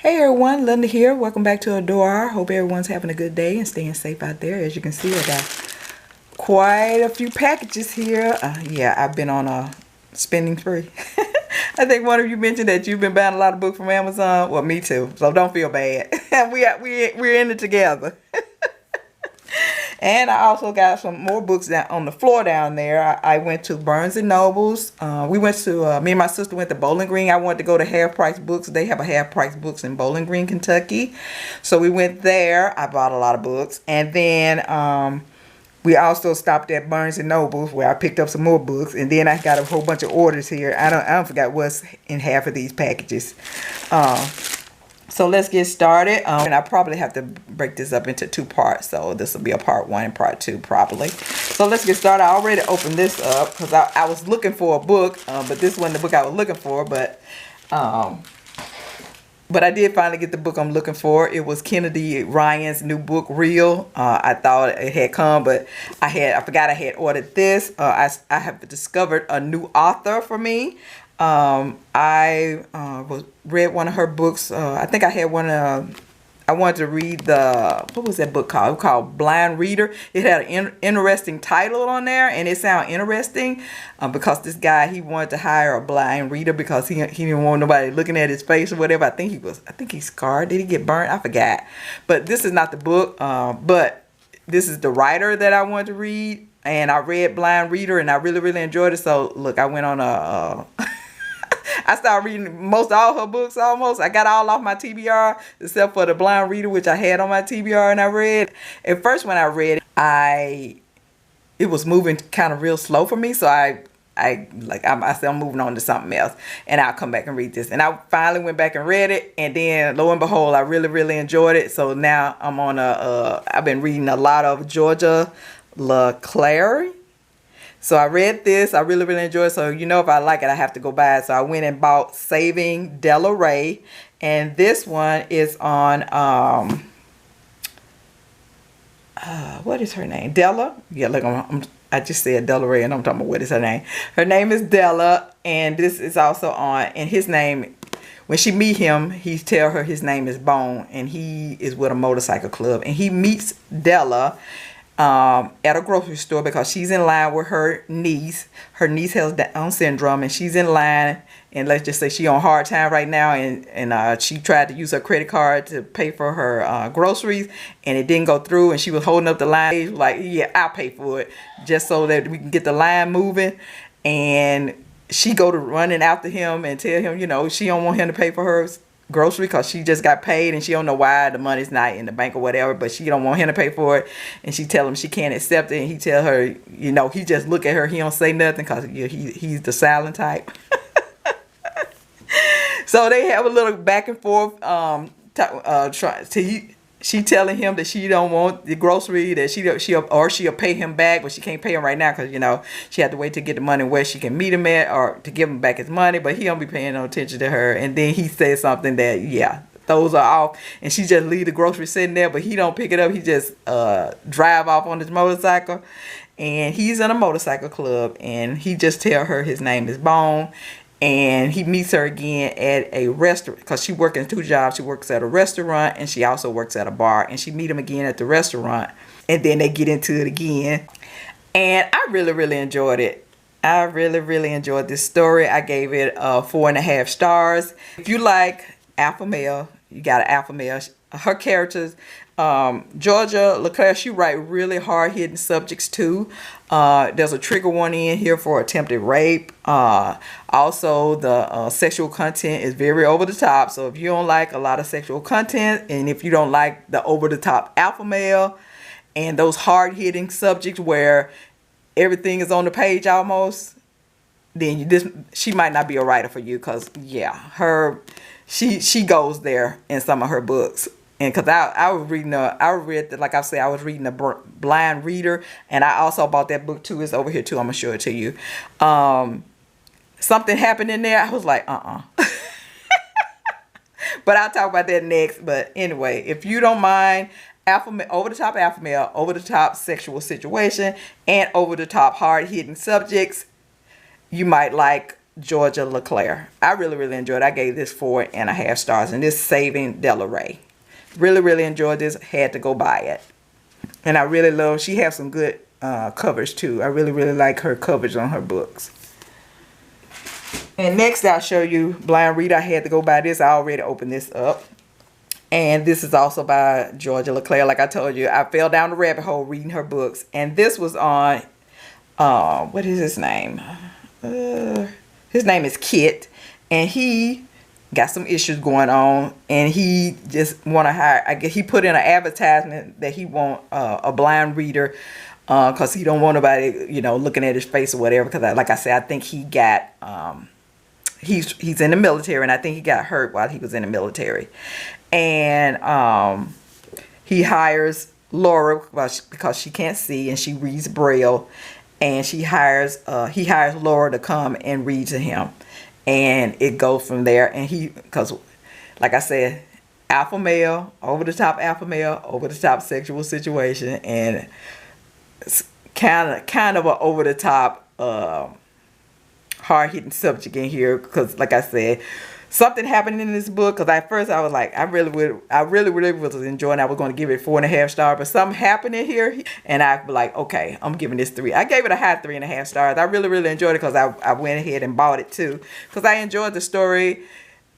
Hey everyone, Linda here. Welcome back to AdoreR. Hope everyone's having a good day and staying safe out there. As you can see, I got quite a few packages here. Yeah, I've been on a spending spree. I think one of you mentioned that you've been buying a lot of books from Amazon. Well, me too. So don't feel bad. We're in it together. And I also got some more books down on the floor down there. I went to Barnes and Nobles. Me and my sister went to Bowling Green. I wanted to go to Half Price Books. They have a Half Price Books in Bowling Green, Kentucky. So we went there. I bought a lot of books. And then we also stopped at Barnes and Nobles where I picked up some more books. And then I got a whole bunch of orders here. I don't forget what's in half of these packages. So let's get started. And I probably have to break this up into two parts. So this will be a part 1 and part 2 probably. So let's get started. I already opened this up because I was looking for a book. But this wasn't the book I was looking for. But I did finally get the book I'm looking for. It was Kennedy Ryan's new book, Real. I thought it had come, but I forgot I had ordered this. I have discovered a new author for me. I read one of her books. I think I had one. I wanted to read what was that book called? It was called Blind Reader. It had an interesting title on there, and it sounded interesting because this guy, he wanted to hire a blind reader because he didn't want nobody looking at his face or whatever. I think he's scarred. Did he get burnt? I forgot. But this is not the book. But this is the writer that I wanted to read, and I read Blind Reader, and I really, really enjoyed it. So look, I went on I started reading most all her books almost. I got all off my TBR except for the Blind Reader, which I had on my TBR and I read. At first when I read it, it was moving kind of real slow for me. So I said I'm moving on to something else and I'll come back and read this. And I finally went back and read it, and then lo and behold, I really, really enjoyed it. So now I'm on I've been reading a lot of Georgia LeClaire. So I read this. I really, really enjoyed it. So, if I like it, I have to go buy it. So I went and bought Saving Della. And this one is on, what is her name? Della? Yeah, look, I just said Della and I'm talking about what is her name. Her name is Della. And this is also on, and his name, when she meet him, he tell her his name is Bone. And he is with a motorcycle club. And he meets Della at a grocery store because she's in line with her niece. Her niece has Down syndrome, and she's in line, and let's just say she on hard time right now, and she tried to use her credit card to pay for her groceries, and it didn't go through, and she was holding up the line like, yeah, I'll pay for it just so that we can get the line moving. And she go to running after him and tell him, she don't want him to pay for her grocery because she just got paid and she don't know why the money's not in the bank or whatever, but she don't want him to pay for it, and she tell him she can't accept it, and he tell her, he just look at her, he don't say nothing because he's the silent type. So they have a little back and forth she telling him that she don't want the grocery, that she'll pay him back, but she can't pay him right now because she had to wait to get the money where she can meet him at or to give him back his money, but he don't be paying no attention to her. And then he says something that those are off, and she just leave the grocery sitting there, but he don't pick it up. He just drive off on his motorcycle, and he's in a motorcycle club, and he just tell her his name is Bone. And he meets her again at a restaurant because she working 2 jobs. She works at a restaurant and she also works at a bar. And she meet him again at the restaurant. And then they get into it again. And I really, really enjoyed it. I really, really enjoyed this story. I gave it 4.5 stars. If you like alpha male, you got an alpha male. Her characters, Georgia LeClaire, she write really hard-hitting subjects too. There's a trigger warning in here for attempted rape. Also, the sexual content is very over the top. So if you don't like a lot of sexual content, and if you don't like the over the top alpha male and those hard-hitting subjects where everything is on the page almost, then she might not be a writer for you, because she goes there in some of her books. And because I was reading like I said, I was reading the Blind Reader, and I also bought that book too. It's over here too. I'm gonna show it to you. Something happened in there. I was like, but I'll talk about that next. But anyway, if you don't mind over the top alpha male, over the top sexual situation, and over the top hard hitting subjects, you might like Georgia LeClaire. I really, really enjoyed it. I gave this 4.5 stars, and this Saving Della. Really, really enjoyed this. Had to go buy it. And I really love, she has some good covers too. I really, really like her covers on her books. And next I'll show you Blind Reader. I had to go buy this. I already opened this up. And this is also by Georgia LeClaire. Like I told you, I fell down the rabbit hole reading her books. And this was on, what is his name? His name is Kit. And he got some issues going on. And he just want to hire, I guess he put in an advertisement that he want a blind reader. Because he don't want nobody, you know, looking at his face or whatever. Because like I said, I think he got, he's in the military. And I think he got hurt while he was in the military. And he hires Laura because she can't see and she reads Braille, and he hires Laura to come and read to him, and it goes from there. And because like I said, alpha male, over the top sexual situation, and it's kind of an over the top hard hitting subject in here, because like I said, something happened in this book. Because at first I was like, I really was enjoying it. I was going to give it 4.5 stars, but something happened in here, and I was like, okay, I'm giving this 3. I gave it a high 3.5 stars. I really enjoyed it because I went ahead and bought it too, because I enjoyed the story.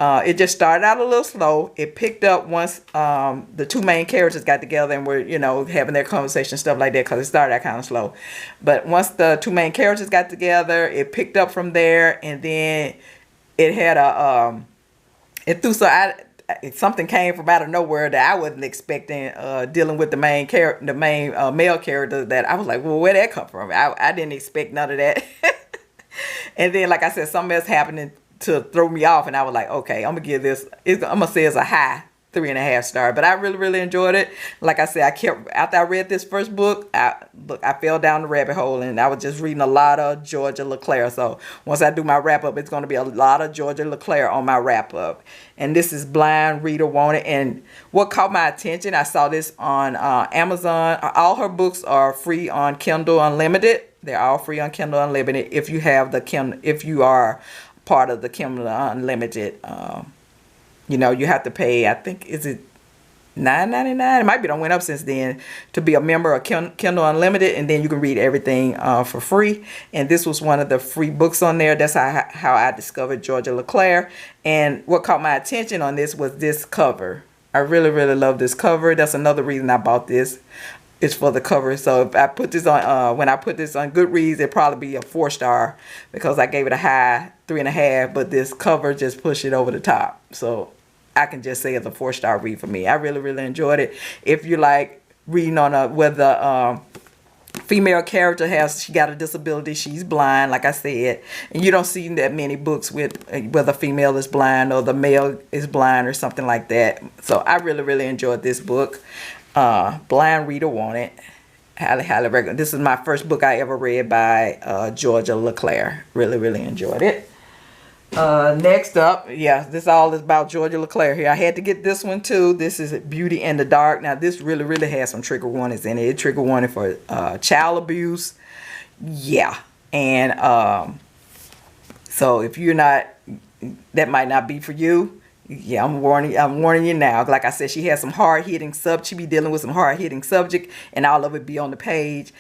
It just started out a little slow. It picked up once the two main characters got together and were, you know, having their conversation, stuff like that, because it started out kind of slow. But once the two main characters got together, it picked up from there, and then it had something came from out of nowhere that I wasn't expecting, dealing with the main male character, that I was like, well, where'd that come from? I didn't expect none of that. And then, like I said, something else happening to throw me off, and I was like, okay, I'm gonna give this, I'm gonna say it's a high 3.5 star. But I really enjoyed it. Like I said, after I read this first book, I fell down the rabbit hole, and I was just reading a lot of Georgia LeClaire. So once I do my wrap up, it's going to be a lot of Georgia LeClaire on my wrap up. And this is Blind Reader Wanted. And what caught my attention, I saw this on Amazon. All her books are free on Kindle Unlimited. They're all free on Kindle Unlimited if you have the Kindle, if you are part of the Kindle Unlimited. You know, you have to pay, I think, is it $9.99? It might be done went up since then, to be a member of Kindle Unlimited, and then you can read everything for free. And this was one of the free books on there. That's how I discovered Georgia LeClaire. And what caught my attention on this was this cover. I really love this cover. That's another reason I bought this. It's for the cover. So if I put this on, when I put this on Goodreads, it'd probably be a 4 star, because I gave it a high 3.5, but this cover just pushed it over the top. So I can just say it's a 4 star read for me. I really enjoyed it. If you like reading on whether female character she got a disability, she's blind, like I said, and you don't see that many books with whether female is blind or the male is blind or something like that. So I really enjoyed this book. Blind Reader Wanted. Highly recommend. This is my first book I ever read by Georgia LeClaire. Really enjoyed it. Next up, yeah, this all is about Georgia LeClaire here. I had to get this one too. This is Beauty in the Dark. Now this really has some trigger warnings in it. It trigger warning for child abuse. Yeah. And so if you're not, that might not be for you. Yeah, I'm warning you now. Like I said, she has some hard-hitting she be dealing with some hard-hitting subject, and all of it be on the page.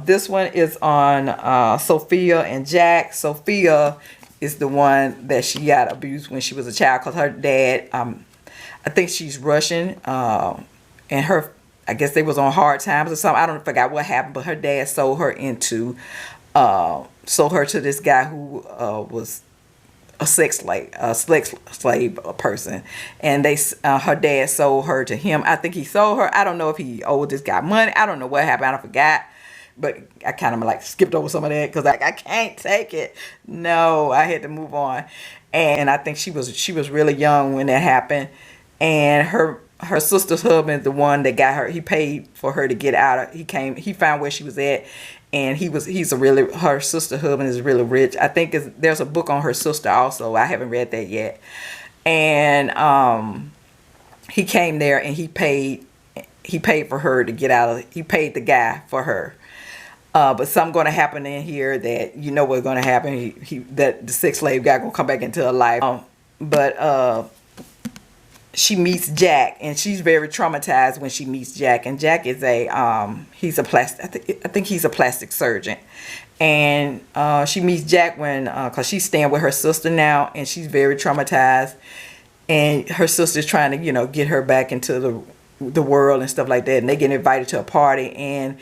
This one is on Sophia and Jack. Sophia is the one that she got abused when she was a child, because her dad, I think she's Russian, and I guess they was on hard times or something. I don't forgot what happened, but her dad sold her to this guy who was a slave person, and her dad sold her to him. I think he sold her. I don't know if he owed this guy money. I don't know what happened. I forgot. But I kind of like skipped over some of that, because I can't take it. No, I had to move on. And I think she was really young when that happened. And her sister's husband, the one that got her, he paid for her to get out. He found where she was at, and her sister husband is really rich. I think there's a book on her sister also. I haven't read that yet. And he came there and he paid for her to get out. He paid the guy for her. But something going to happen in here that you know what's going to happen. That the sex slave guy going to come back into her life. But she meets Jack, and she's very traumatized when she meets Jack. And Jack is he's a I think he's a plastic surgeon. And she meets Jack when, cause she's staying with her sister now, and she's very traumatized. And her sister's trying to, you know, get her back into the world and stuff like that. And they get invited to a party, and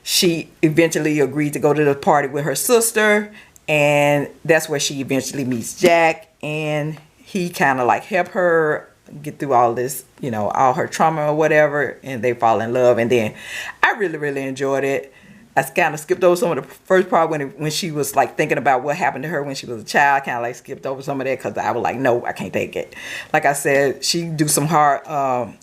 she eventually agreed to go to the party with her sister, and that's where she eventually meets Jack, and he kind of like help her get through all this, you know, all her trauma or whatever, and they fall in love. And then I really enjoyed it. I kind of skipped over some of the first part when she was like thinking about what happened to her when she was a child. Kind of like skipped over some of that because I was like, no, I can't take it. Like I said, she do some hard,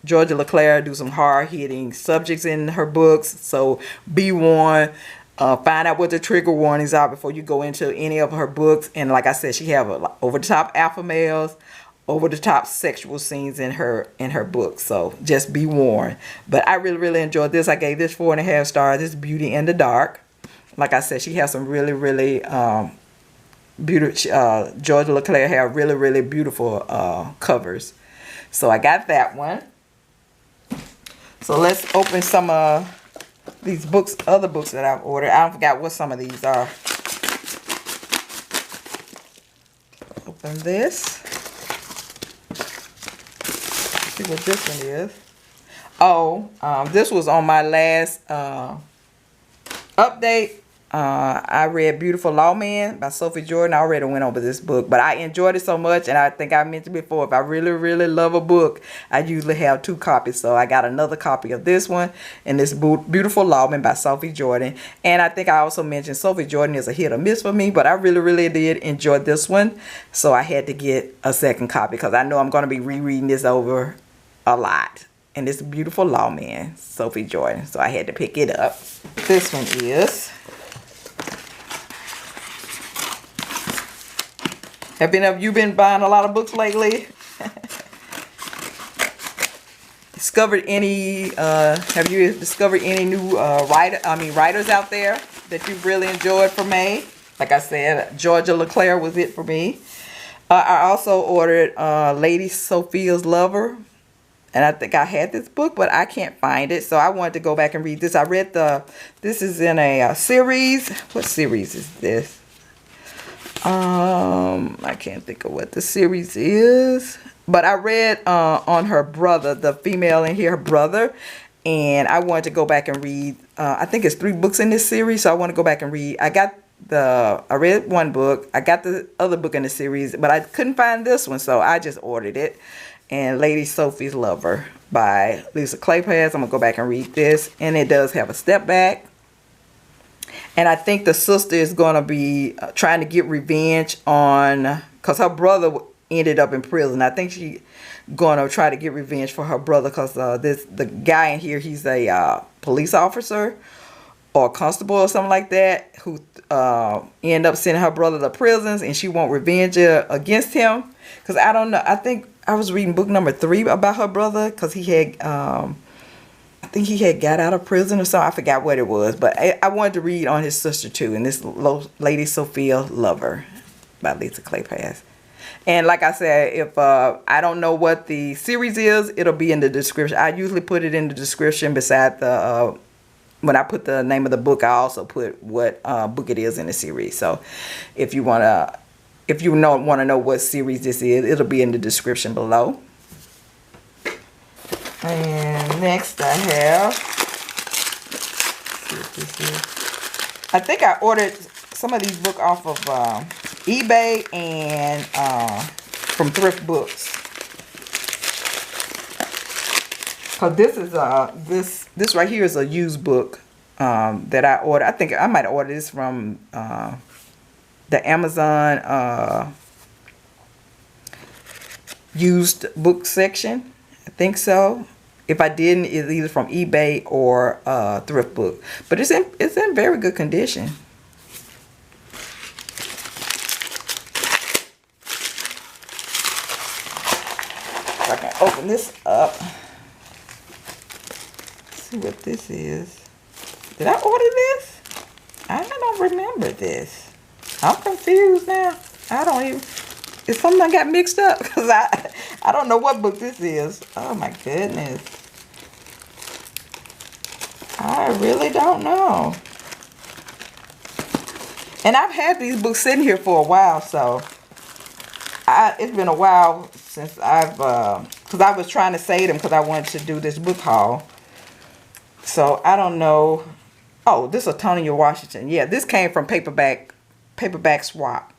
Georgia LeClaire do some hard hitting subjects in her books. So be warned. Find out what the trigger warnings are before you go into any of her books. And like I said, she have over the top alpha males, over the top sexual scenes in her book, so just be warned. But I really enjoyed this. I gave this 4.5 stars. This Beauty in the Dark. Like I said, she has some really beautiful. Georgia LeClaire have really beautiful covers. So I got that one. So let's open some these books, other books that I've ordered. I forgot what some of these are. Open this. See what this one is. Oh, this was on my last update. I read Beautiful Lawman by Sophie Jordan. I already went over this book, but I enjoyed it so much, and I think I mentioned before, if I really love a book, I usually have 2 copies. So I got another copy of this one and this Beautiful Lawman by Sophie Jordan. And I think I also mentioned Sophie Jordan is a hit or miss for me, but I really did enjoy this one. So I had to get a second copy because I know I'm going to be rereading this over a lot. And it's Beautiful Lawman, Sophie Jordan. So I had to pick it up. This one is... Have you been buying a lot of books lately? Have you discovered any new writers out there that you've really enjoyed for May? Like I said, Georgia LeClaire was it for me. I also ordered Lady Sophia's Lover. And I think I had this book, but I can't find it. So I wanted to go back and read this. I read this is in a series. What series is this? I can't think of what the series is. But I read on her brother, the female in here, her brother. And I wanted to go back and read. I think it's 3 books in this series. So I want to go back and read. I read one book. I got the other book in the series, but I couldn't find this one. So I just ordered it. And Lady Sophie's Lover by Kleypas. I'm going to go back and read this. And it does have a step back. And I think the sister is going to be trying to get revenge on... Because her brother ended up in prison. I think she's going to try to get revenge for her brother. Because the guy in here, he's a police officer. Or a constable or something like that. Who end up sending her brother to prisons. And she want revenge against him. Because I don't know. I think... I was reading book number 3 about her brother because he had, I think he had got out of prison or something. I forgot what it was, but I wanted to read on his sister too. And this Lady Sophia Lover by Kleypas. And like I said, if I don't know what the series is, it'll be in the description. I usually put it in the description beside the, when I put the name of the book, I also put what book it is in the series. So if you want to... If you want to know what series this is, it'll be in the description below. And next I have, let's see what this is. I think I ordered some of these books off of eBay and from Thrift Books. Cause this is this right here is a used book that I ordered. I think I might have ordered this from the Amazon used book section. I think so. If I didn't, it's either from eBay or Thrift Book. But it's in very good condition. If I can open this up. Let's see what this is. Did I order this? I don't remember this. I'm confused now. I don't even... Is something got mixed up? Because I don't know what book this is. Oh my goodness. I really don't know. And I've had these books sitting here for a while, so it's been a while since I've, because I was trying to save them because I wanted to do this book haul. So I don't know. Oh, this is AlTonya Washington. Yeah, this came from Paperback Swap.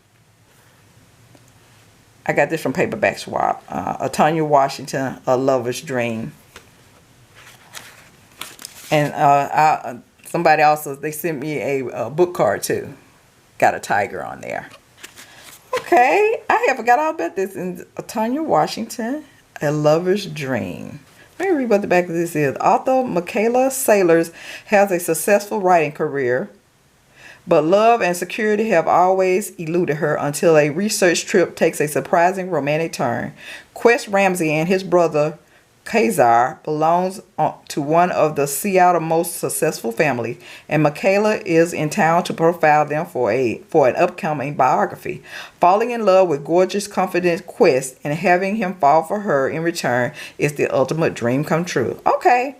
I got this from Paperback Swap. AlTonya Washington, A Lover's Dream. And somebody also, they sent me a book card too. Got a tiger on there. Okay, I have forgot all about this. In AlTonya Washington, A Lover's Dream. Let me read what the back of this is. Author Michaela Saylors has a successful writing career, but love and security have always eluded her until a research trip takes a surprising romantic turn. Quest Ramsey and his brother Kazar belongs to one of the Seattle's most successful families, and Michaela is in town to profile them for an upcoming biography. Falling in love with gorgeous, confident Quest and having him fall for her in return is the ultimate dream come true. Okay.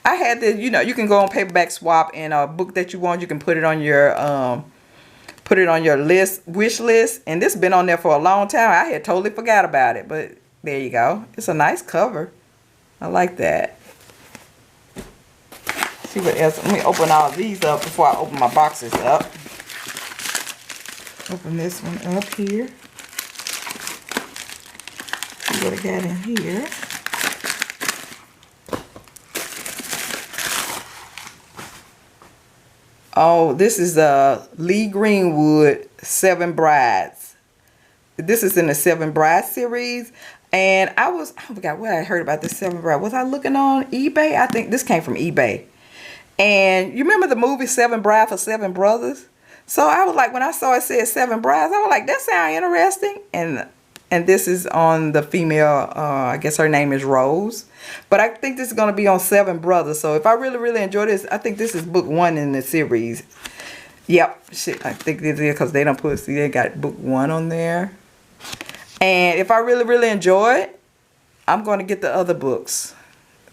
I had this, you know, you can go on Paperback Swap, and a book that you want, you can put it on your wish list. And this has been on there for a long time. I had totally forgot about it, but there you go. It's a nice cover. I like that. See what else. Let me open all these up before I open my boxes up. Open this one up here. See what I got in here. Oh, this is Leigh Greenwood, 7 Brides. This is in the 7 Brides series. And I forgot what I heard about this 7 Brides. Was I looking on eBay? I think this came from eBay. And you remember the movie 7 Brides for 7 Brothers? So I was like, when I saw it said 7 Brides, I was like, that sounds interesting. And this is on the female, I guess her name is Rose. But I think this is going to be on 7 Brothers. So if I really, really enjoy this, I think this is book 1 in the series. Yep. Shit, I think this is because they don't put, see, they got book 1 on there. And if I really, really enjoy it, I'm going to get the other books.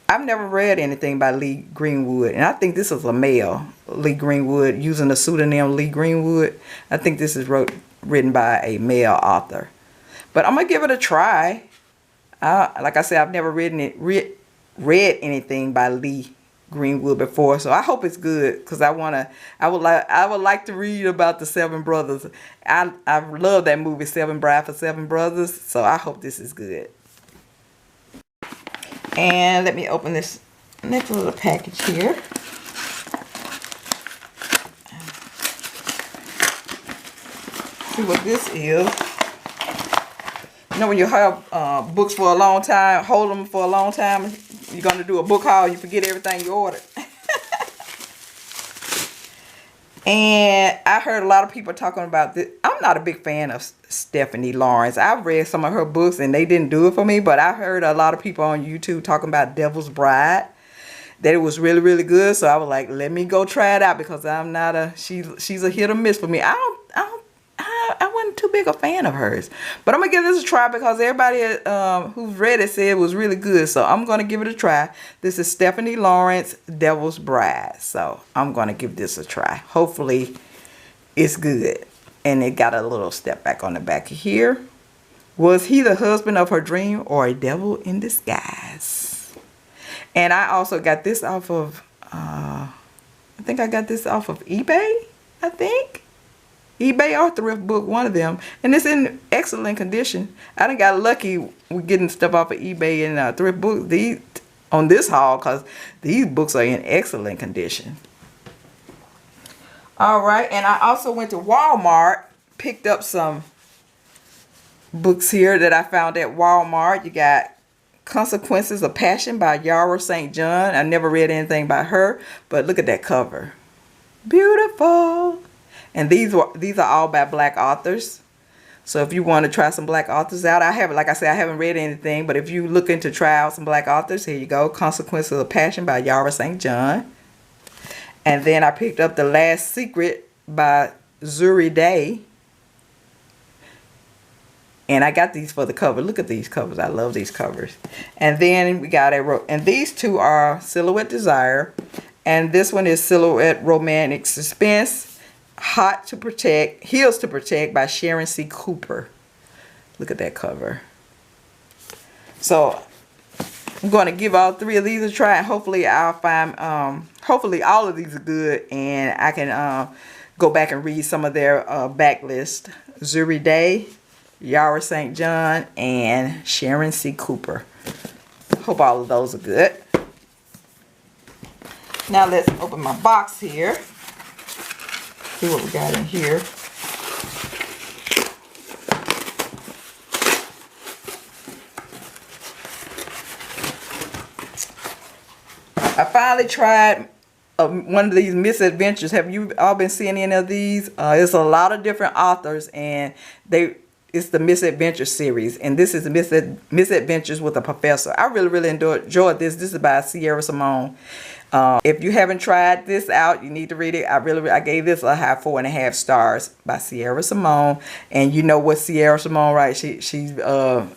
I've never read anything by Leigh Greenwood. And I think this is a male, Leigh Greenwood, using the pseudonym Leigh Greenwood. I think this is written by a male author. But I'm going to give it a try. Like I said, I've never read anything by Leigh Greenwood before. So I hope it's good, because I would like to read about the 7 Brothers. I love that movie 7 Brides for 7 Brothers. So I hope this is good. And let me open this next little package here. See what this is. You know, when you have books for a long time, hold them for a long time, you're going to do a book haul, you forget everything you ordered. And I heard a lot of people talking about this. I'm not a big fan of Stephanie Lawrence. I've read some of her books and they didn't do it for me, but I heard a lot of people on YouTube talking about Devil's Bride, that it was really, really good. So I was like, let me go try it out, because I'm not she's a hit or miss for me. I wasn't too big a fan of hers, but I'm gonna give this a try because everybody who's read it said it was really good. So I'm gonna give it a try. This is Stephanie Lawrence, Devil's Bride. So I'm gonna give this a try. Hopefully it's good. And it got a little step back on the back here. Was he the husband of her dream, or a devil in disguise? And I also got this off of I think I got this off of eBay, I think. eBay or Thrift Book, one of them. And it's in excellent condition. I done got lucky with getting stuff off of eBay and Thrift Book on this haul, because these books are in excellent condition. Alright, and I also went to Walmart, picked up some books here that I found at Walmart. You got Consequences of Passion by Yahrah St. John. I never read anything by her, but look at that cover. Beautiful. And these are all by black authors. So if you want to try some black authors out, like I said, I haven't read anything, but if you looking to try out some black authors, here you go. Consequences of Passion by Yahrah St. John. And then I picked up The Last Secret by Zuri. And I got these for the cover. Look at these covers. I love these covers. And then we got and these two are Silhouette Desire. And this one is Silhouette Romantic Suspense. Hot to Protect, Heels to Protect by Sharon C. Cooper. Look at that cover. So I'm going to give all three of these a try. And hopefully I'll find, hopefully all of these are good. And I can go back and read some of their backlist. Zuri Day, Yahrah St. John, and Sharon C. Cooper. Hope all of those are good. Now let's open my box here. See what we got in here. I finally tried one of these Misadventures. Have you all been seeing any of these? It's a lot of different authors, and it's the Misadventures series, and this is Misadventures with a Professor. I really enjoyed this. This is by Sierra Simone. If you haven't tried this out, you need to read it. I gave this a high 4.5 stars by Sierra Simone. And you know what Sierra Simone, right? She's got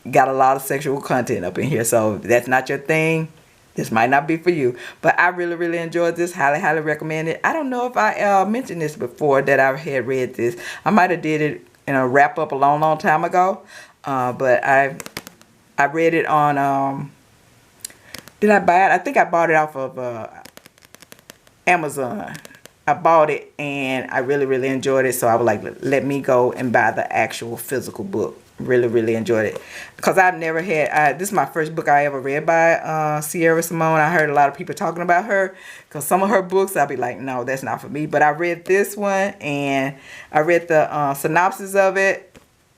a lot of sexual content up in here. So if that's not your thing, this might not be for you. But I really enjoyed this. Highly recommend it. I don't know if I mentioned this before that I had read this. I might have did it in a wrap up a long time ago. But I read it on... did I buy it? I think I bought it off of Amazon. I bought it and I really enjoyed it. So I was like, let me go and buy the actual physical book. Really enjoyed it. Because I've never had, this is my first book I ever read by Sierra Simone. I heard a lot of people talking about her. Because some of her books, I'll be like, no, that's not for me. But I read this one and I read the synopsis of it.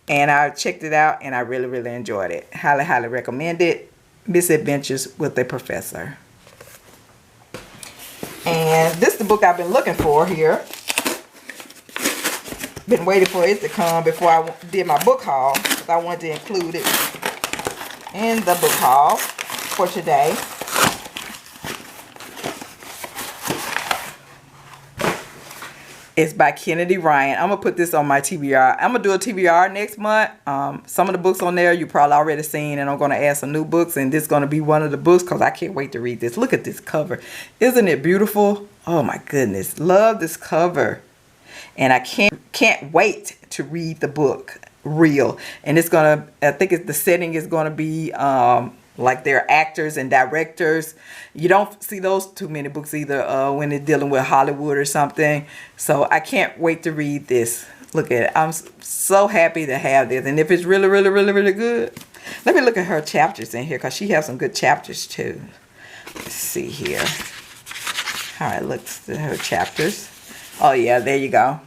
And I checked it out and I really enjoyed it. Highly recommend it. Misadventures with a Professor. And this is the book I've been looking for here. Been waiting for it to come before I did my book haul. I wanted to include it in the book haul for today. It's by Kennedy Ryan. I'm going to put this on my TBR. I'm going to do a TBR next month. Some of the books on there you probably already seen, and I'm going to add some new books, and this is going to be one of the books because I can't wait to read this. Look at this cover. Isn't it beautiful? Oh my goodness. Love this cover. And I can't wait to read the book. Real. And it's going to, I think the setting is going to be like they're actors and directors. You don't see those too many books either when they're dealing with Hollywood or something. So I can't wait to read this. Look at it. I'm so happy to have this. And if it's really good, let me look at her chapters in here because she has some good chapters too. Let's see here how it looks at her chapters. Oh yeah, there you go.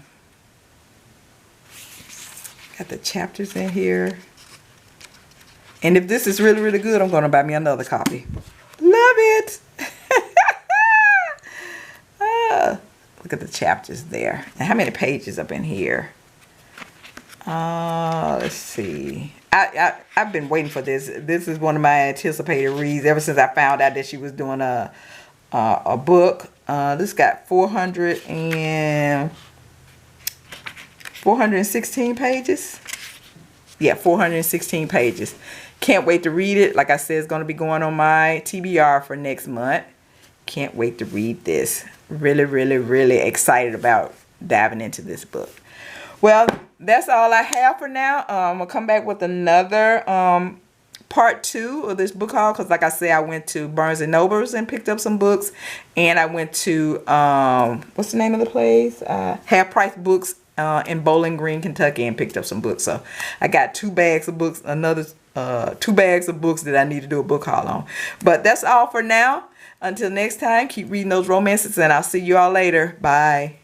Got the chapters in here. And if this is really good, I'm going to buy me another copy. Love it. Look at the chapters there. And how many pages up in here? Let's see. I've been waiting for this. This is one of my anticipated reads ever since I found out that she was doing a book. This got 416 pages. Yeah, 416 pages. Can't wait to read it. Like I said, it's going to be going on my TBR for next month. Can't wait to read this. Really excited about diving into this book. Well, that's all I have for now. I'm going to come back with another part 2 of this book haul. Because like I said, I went to Barnes & Nobles and picked up some books. And I went to, what's the name of the place? Half Price Books in Bowling Green, Kentucky, and picked up some books. So I got 2 bags of books, another 2 bags of books that I need to do a book haul on. But that's all for now. Until next time, keep reading those romances, and I'll see you all later. Bye.